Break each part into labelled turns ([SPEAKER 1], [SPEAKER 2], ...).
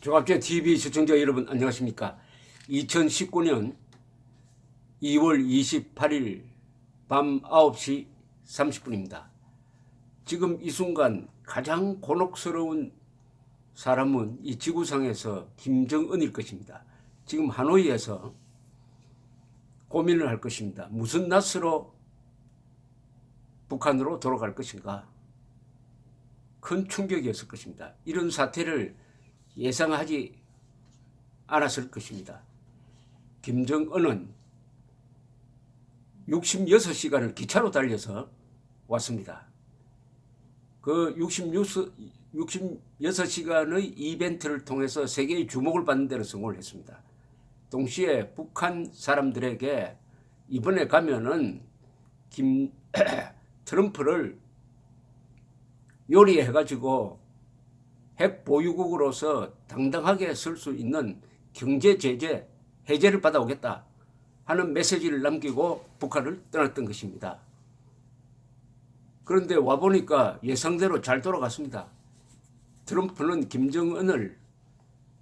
[SPEAKER 1] 조갑제 TV 시청자 여러분 안녕하십니까. 2019년 2월 28일 밤 9시 30분입니다. 지금 이 순간 가장 곤혹스러운 사람은 이 지구상에서 김정은일 것입니다. 지금 하노이에서 고민을 할 것입니다. 무슨 낯으로 북한으로 돌아갈 것인가. 큰 충격이었을 것입니다. 이런 사태를 예상하지 않았을 것입니다. 김정은은 66시간을 기차로 달려서 왔습니다. 그 66시간의 이벤트를 통해서 세계의 주목을 받는 데는 성공을 했습니다. 동시에 북한 사람들에게 이번에 가면은 트럼프를 요리해가지고 핵 보유국으로서 당당하게 설 수 있는 경제 제재 해제를 받아오겠다 하는 메시지를 남기고 북한을 떠났던 것입니다. 그런데 와보니까 예상대로 잘 돌아갔습니다. 트럼프는 김정은을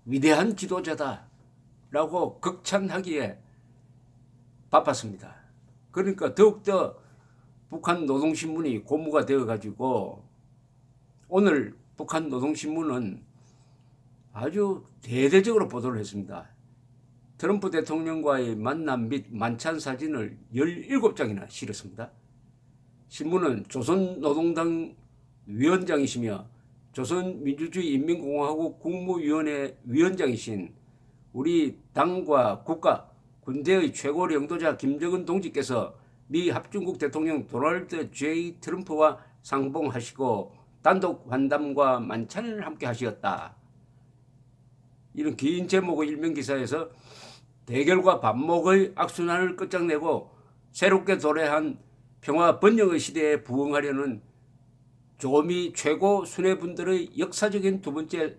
[SPEAKER 1] 위대한 지도자다라고 극찬하기에 바빴습니다. 그러니까 더욱더 북한 노동신문이 고무가 되어가지고 오늘 북한 노동신문은 아주 대대적으로 보도를 했습니다. 트럼프 대통령과의 만남 및 만찬 사진을 17장이나 실었습니다. 신문은 조선노동당 위원장이시며 조선민주주의인민공화국 국무위원회 위원장이신 우리 당과 국가, 군대의 최고領導자 김정은 동지께서 미 합중국 대통령 도널드 J. 트럼프와 상봉하시고 단독 환담과 만찬을 함께 하시었다. 이런 긴 제목의 일면 기사에서 대결과 반목의 악순환을 끝장내고 새롭게 도래한 평화 번영의 시대에 부응하려는 조미 최고 수뇌분들의 역사적인 두 번째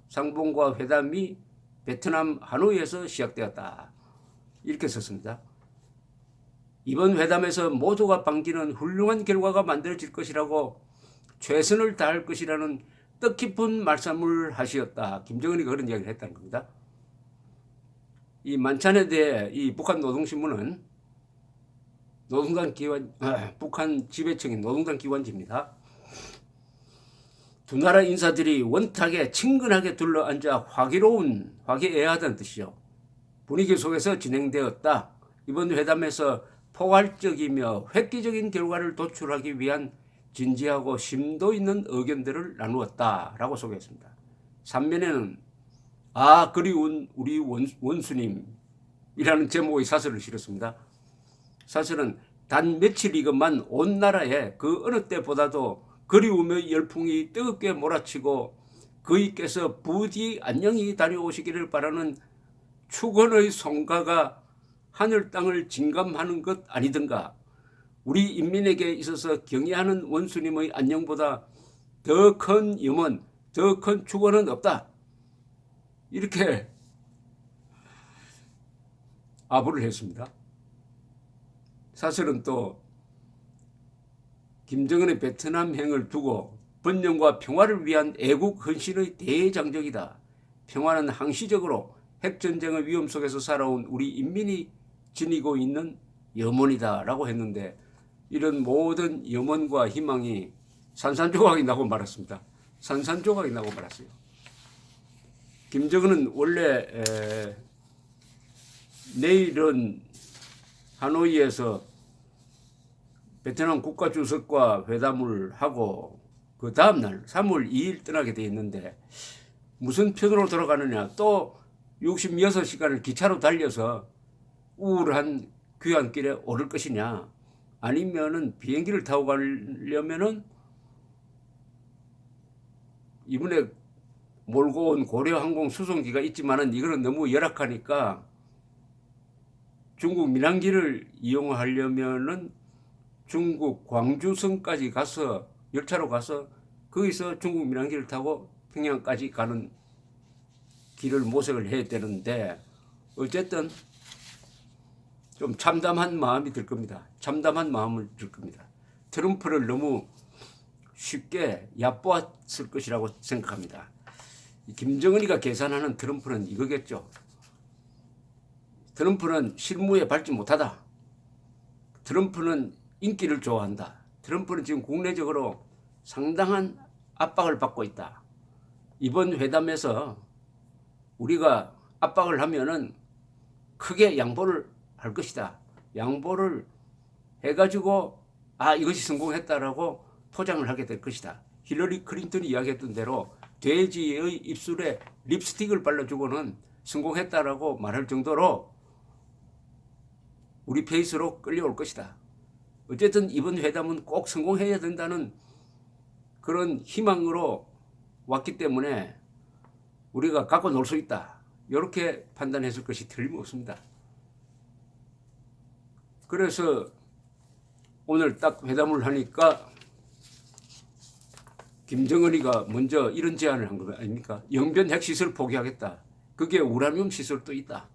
[SPEAKER 1] 상봉과 회담이 베트남 하노이에서 시작되었다. 이렇게 썼습니다. 이번 회담에서 모두가 반기는 훌륭한 결과가 만들어질 것이라고 최선을 다할 것이라는 뜻깊은 말씀을 하시었다. 김정은이 그런 이야기를 했다는 겁니다. 이 만찬에 대해 이 북한 노동신문은 북한 지배청인 노동당 기관지입니다. 두 나라 인사들이 원탁에 친근하게 둘러앉아 화기애애하다는 뜻이죠. 분위기 속에서 진행되었다. 이번 회담에서 포괄적이며 획기적인 결과를 도출하기 위한 진지하고 심도 있는 의견들을 나누었다라고 소개했습니다. 3면에는 그리운 우리 원수님이라는 제목의 사설을 실었습니다. 사설은 단 며칠이건만 온 나라에 그 어느 때보다도 그리움의 열풍이 뜨겁게 몰아치고 그이께서 부디 안녕히 다녀오시기를 바라는 축원의 성가가 하늘 땅을 진감하는 것 아니든가. 우리 인민에게 있어서 경애하는 원수님의 안녕보다 더 큰 염원, 더 큰 축원은 없다. 이렇게 아부를 했습니다. 사실은 또 김정은의 베트남행을 두고 번영과 평화를 위한 애국 헌신의 대장적이다. 평화는 항시적으로 핵전쟁의 위험 속에서 살아온 우리 인민이 지니고 있는 염원이다 라고 했는데 이런 모든 염원과 희망이 산산조각이 나고 말았습니다. 산산조각이 나고 말았어요. 김정은은 원래 내일은 하노이에서 베트남 국가주석과 회담을 하고 그 다음날 3월 2일 떠나게 돼 있는데 무슨 편으로 돌아가느냐. 또 66시간을 기차로 달려서 우울한 귀환길에 오를 것이냐. 아니면은 비행기를 타고 가려면은 이번에 몰고 온 고려항공 수송기가 있지만은 이거는 너무 열악하니까 중국 민항기를 이용하려면은 중국 광주성까지 가서 열차로 가서 거기서 중국 민항기를 타고 평양까지 가는 길을 모색을 해야 되는데 어쨌든 좀 참담한 마음이 들 겁니다. 참담한 마음을 들 겁니다. 트럼프를 너무 쉽게 얕보았을 것이라고 생각합니다. 김정은이가 계산하는 트럼프는 이거겠죠. 트럼프는 실무에 밟지 못하다. 트럼프는 인기를 좋아한다. 트럼프는 지금 국내적으로 상당한 압박을 받고 있다. 이번 회담에서 우리가 압박을 하면은 크게 양보를 할 것이다. 양보를 해가지고 이것이 성공했다라고 포장을 하게 될 것이다. 힐러리 클린턴이 이야기했던 대로 돼지의 입술에 립스틱을 발라주고는 성공했다라고 말할 정도로 우리 페이스로 끌려올 것이다. 어쨌든 이번 회담은 꼭 성공해야 된다는 그런 희망으로 왔기 때문에 우리가 갖고 놀 수 있다. 이렇게 판단했을 것이 틀림없습니다. 그래서 오늘 딱 회담을 하니까 김정은이가 먼저 이런 제안을 한 거 아닙니까? 영변 핵시설 포기하겠다. 그게 우라늄 시설도 있다.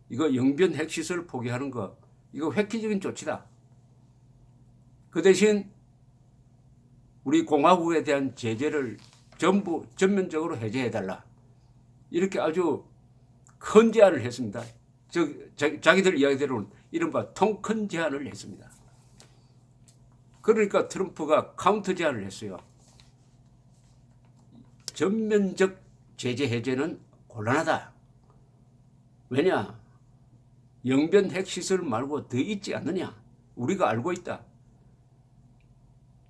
[SPEAKER 1] 이거 영변 핵시설 포기하는 거 이거 획기적인 조치다. 그 대신 우리 공화국에 대한 제재를 전부 전면적으로 해제해달라. 이렇게 아주 큰 제안을 했습니다. 자기들 이야기대로는 이른바 통큰 제안을 했습니다. 그러니까 트럼프가 카운터 제안을 했어요. 전면적 제재 해제는 곤란하다. 왜냐? 영변 핵시설 말고 더 있지 않느냐? 우리가 알고 있다.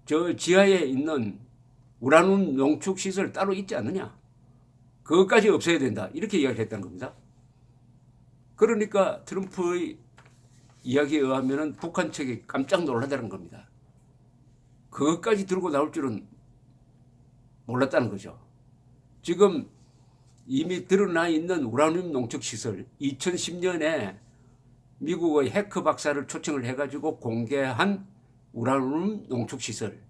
[SPEAKER 1] 저 지하에 있는 우라늄 농축 시설 따로 있지 않느냐? 그것까지 없애야 된다. 이렇게 이야기를 했다는 겁니다. 그러니까 트럼프의 이야기에 의하면 북한 측이 깜짝 놀라다는 겁니다. 그것까지 들고 나올 줄은 몰랐다는 거죠. 지금 이미 드러나 있는 우라늄 농축 시설 2010년에 미국의 해커 박사를 초청을 해가지고 공개한 우라늄 농축 시설.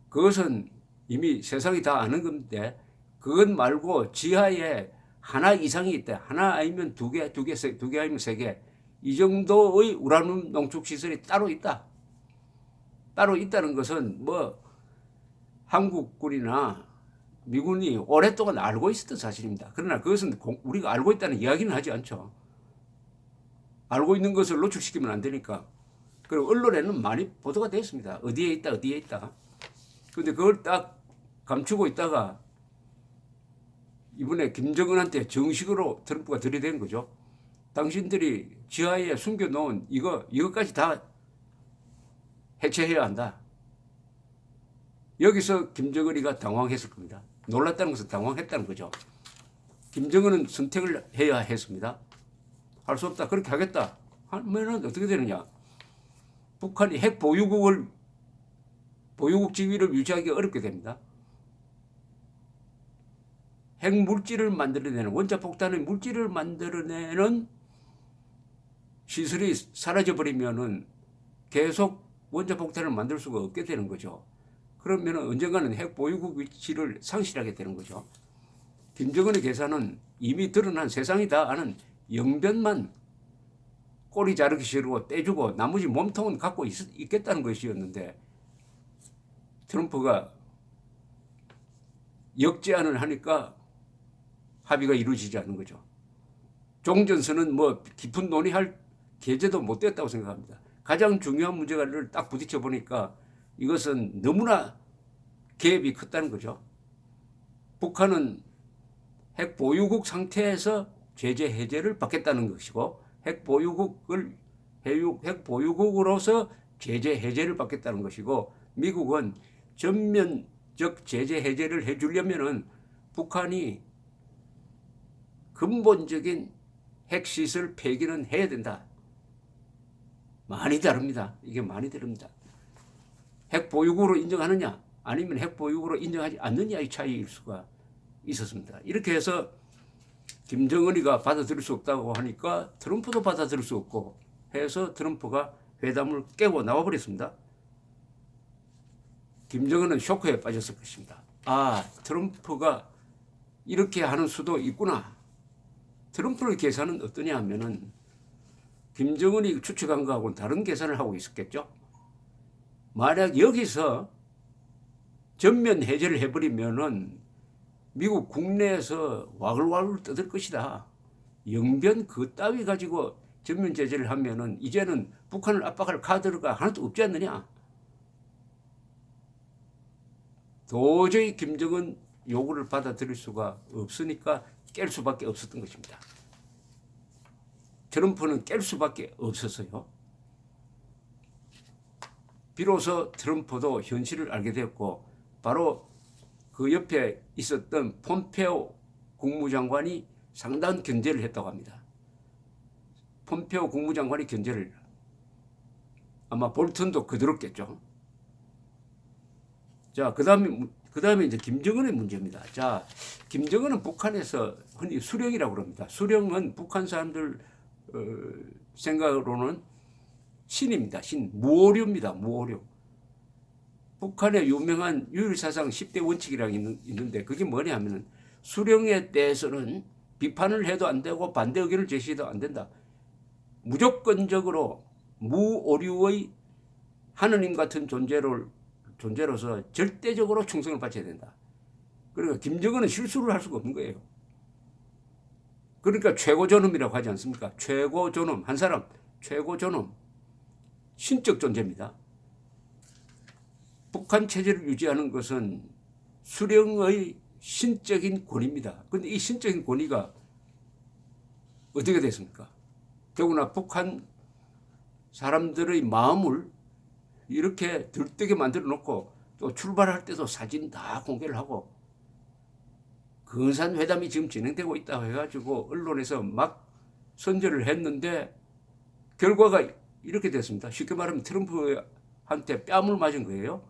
[SPEAKER 1] 그것은 이미 세상이 다 아는 건데 그것 말고 지하에 하나 이상이 있다. 하나 아니면 두 개 아니면 세 개. 이 정도의 우라늄 농축 시설이 따로 있다. 따로 있다는 것은 뭐 한국군이나 미군이 오랫동안 알고 있었던 사실입니다. 그러나 그것은 우리가 알고 있다는 이야기는 하지 않죠. 알고 있는 것을 노출시키면 안 되니까. 그리고 언론에는 많이 보도가 됐습니다. 어디에 있다, 어디에 있다. 그런데 그걸 딱 감추고 있다가 이번에 김정은한테 정식으로 트럼프가 들이댄 거죠. 당신들이 지하에 숨겨놓은 이것까지 다 해체해야 한다. 여기서 김정은이가 당황했을 겁니다. 놀랐다는 것은 당황했다는 거죠. 김정은은 선택을 해야 했습니다. 할 수 없다. 그렇게 하겠다. 하면은 어떻게 되느냐. 북한이 핵 보유국 지위를 유지하기 어렵게 됩니다. 핵 물질을 만들어내는 원자폭탄의 물질을 만들어내는 시설이 사라져버리면은 계속 원자폭탄을 만들 수가 없게 되는 거죠. 그러면 언젠가는 핵 보유국 위치를 상실하게 되는 거죠. 김정은의 계산은 이미 드러난 세상이 다 아는 영변만 꼬리 자르기 싫고 떼주고 나머지 몸통은 갖고 있겠다는 것이었는데 트럼프가 역제안을 하니까 합의가 이루어지지 않는 거죠. 종전선은 뭐 깊은 논의할 계제도 못 됐다고 생각합니다. 가장 중요한 문제를 딱 부딪혀 보니까 이것은 너무나 갭이 컸다는 거죠. 북한은 핵 보유국 상태에서 제재 해제를 받겠다는 것이고 핵 보유국으로서 제재 해제를 받겠다는 것이고 미국은 전면적 제재 해제를 해주려면은 북한이 근본적인 핵시설 폐기는 해야 된다. 많이 다릅니다. 이게 많이 다릅니다. 핵 보유국으로 인정하느냐 아니면 핵 보유국으로 인정하지 않느냐의 차이일 수가 있었습니다. 이렇게 해서 김정은이가 받아들일 수 없다고 하니까 트럼프도 받아들일 수 없고 해서 트럼프가 회담을 깨고 나와버렸습니다. 김정은은 쇼크에 빠졌을 것입니다. 트럼프가 이렇게 하는 수도 있구나. 트럼프의 계산은 어떠냐 하면은 김정은이 추측한 거하고는 다른 계산을 하고 있었겠죠. 만약 여기서 전면 해제를 해버리면은 미국 국내에서 와글와글 떠들 것이다. 영변 그 따위 가지고 전면 제재를 하면은 이제는 북한을 압박할 카드가 하나도 없지 않느냐. 도저히 김정은 요구를 받아들일 수가 없으니까 깰 수밖에 없었던 것입니다. 트럼프는 깰 수밖에 없었어요. 비로소 트럼프도 현실을 알게 되었고 바로 그 옆에 있었던 폼페오 국무장관이 상당한 견제를 했다고 합니다. 폼페오 국무장관이 견제를 아마 볼턴도 그들었겠죠. 자, 그다음에 이제 김정은의 문제입니다. 자, 김정은은 북한에서 흔히 수령이라고 그럽니다. 수령은 북한 사람들 생각으로는 신입니다. 신, 무오류입니다. 무오류. 북한의 유명한 유일사상 10대 원칙이라고 있는데 그게 뭐냐 하면은 수령에 대해서는 비판을 해도 안 되고 반대 의견을 제시해도 안 된다. 무조건적으로 무오류의 하느님 같은 존재로서 절대적으로 충성을 바쳐야 된다. 그러니까 김정은은 실수를 할 수가 없는 거예요. 그러니까 최고존엄이라고 하지 않습니까? 최고존엄, 한 사람 최고존엄, 신적 존재입니다. 북한 체제를 유지하는 것은 수령의 신적인 권위입니다. 그런데 이 신적인 권위가 어떻게 됐습니까? 더구나 북한 사람들의 마음을 이렇게 들뜨게 만들어 놓고 또 출발할 때도 사진 다 공개를 하고 근사한 회담이 지금 진행되고 있다고 해가지고 언론에서 막 선전을 했는데 결과가 이렇게 됐습니다. 쉽게 말하면 트럼프한테 뺨을 맞은 거예요.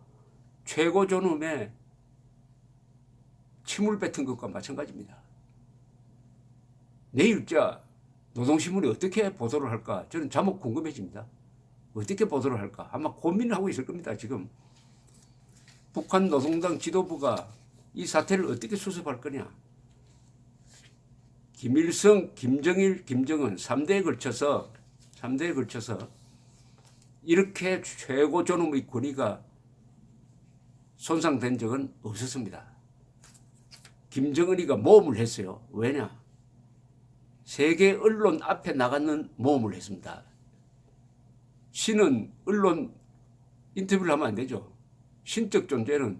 [SPEAKER 1] 최고 존엄에 침을 뱉은 것과 마찬가지입니다. 내일자 노동신문이 어떻게 보도를 할까? 저는 자목 궁금해집니다. 어떻게 보도를 할까? 아마 고민을 하고 있을 겁니다. 지금 북한 노동당 지도부가 이 사태를 어떻게 수습할 거냐? 김일성, 김정일, 김정은 3대에 걸쳐서 이렇게 최고 존엄의 권위가 손상된 적은 없었습니다. 김정은이가 모험을 했어요. 왜냐? 세계 언론 앞에 나가는 모험을 했습니다. 신은 언론 인터뷰를 하면 안 되죠. 신적 존재는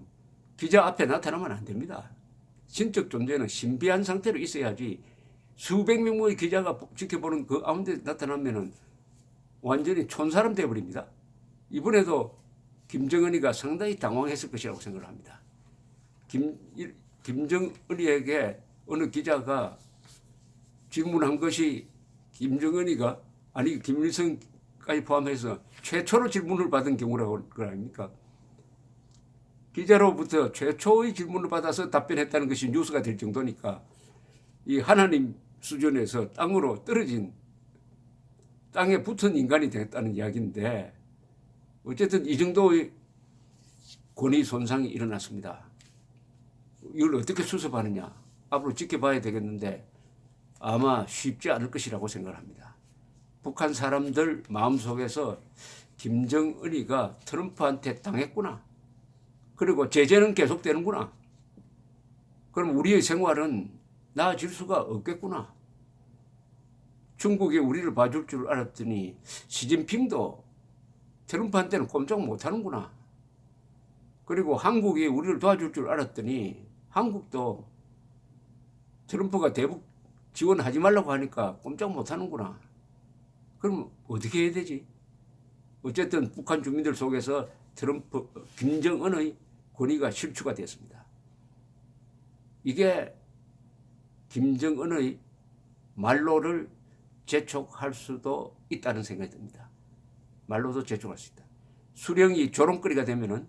[SPEAKER 1] 기자 앞에 나타나면 안 됩니다. 신적 존재는 신비한 상태로 있어야지 수백 명의 기자가 지켜보는 그 가운데 나타나면은 완전히 촌사람 되어버립니다. 이번에도 김정은이가 상당히 당황했을 것이라고 생각을 합니다. 김정은이에게 어느 기자가 질문한 것이 김정은이가 아니 김일성까지 포함해서 최초로 질문을 받은 경우라고 그거 아닙니까? 기자로부터 최초의 질문을 받아서 답변했다는 것이 뉴스가 될 정도니까 이 하나님 수준에서 땅으로 떨어진 땅에 붙은 인간이 됐다는 이야기인데 어쨌든 이 정도의 권위 손상이 일어났습니다. 이걸 어떻게 수습하느냐 앞으로 지켜봐야 되겠는데 아마 쉽지 않을 것이라고 생각을 합니다. 북한 사람들 마음속에서 김정은이가 트럼프한테 당했구나. 그리고 제재는 계속되는구나. 그럼 우리의 생활은 나아질 수가 없겠구나. 중국이 우리를 봐줄 줄 알았더니 시진핑도 트럼프한테는 꼼짝 못하는구나. 그리고 한국이 우리를 도와줄 줄 알았더니 한국도 트럼프가 대북 지원하지 말라고 하니까 꼼짝 못하는구나. 그럼 어떻게 해야 되지? 어쨌든 북한 주민들 속에서 김정은의 권위가 실추가 됐습니다. 이게 김정은의 말로를 재촉할 수도 있다는 생각이 듭니다. 말로도 재촉할 수 있다. 수령이 조롱거리가 되면은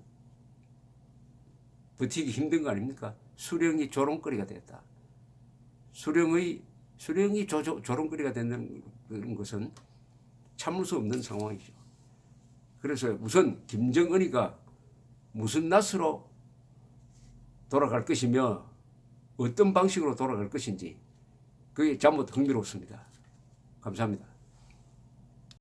[SPEAKER 1] 버티기 힘든 거 아닙니까? 수령이 조롱거리가 됐다. 수령이 조롱거리가 되는 것은 참을 수 없는 상황이죠. 그래서 우선 김정은이가 무슨 낯으로 돌아갈 것이며 어떤 방식으로 돌아갈 것인지 그게 전부 흥미롭습니다. 감사합니다.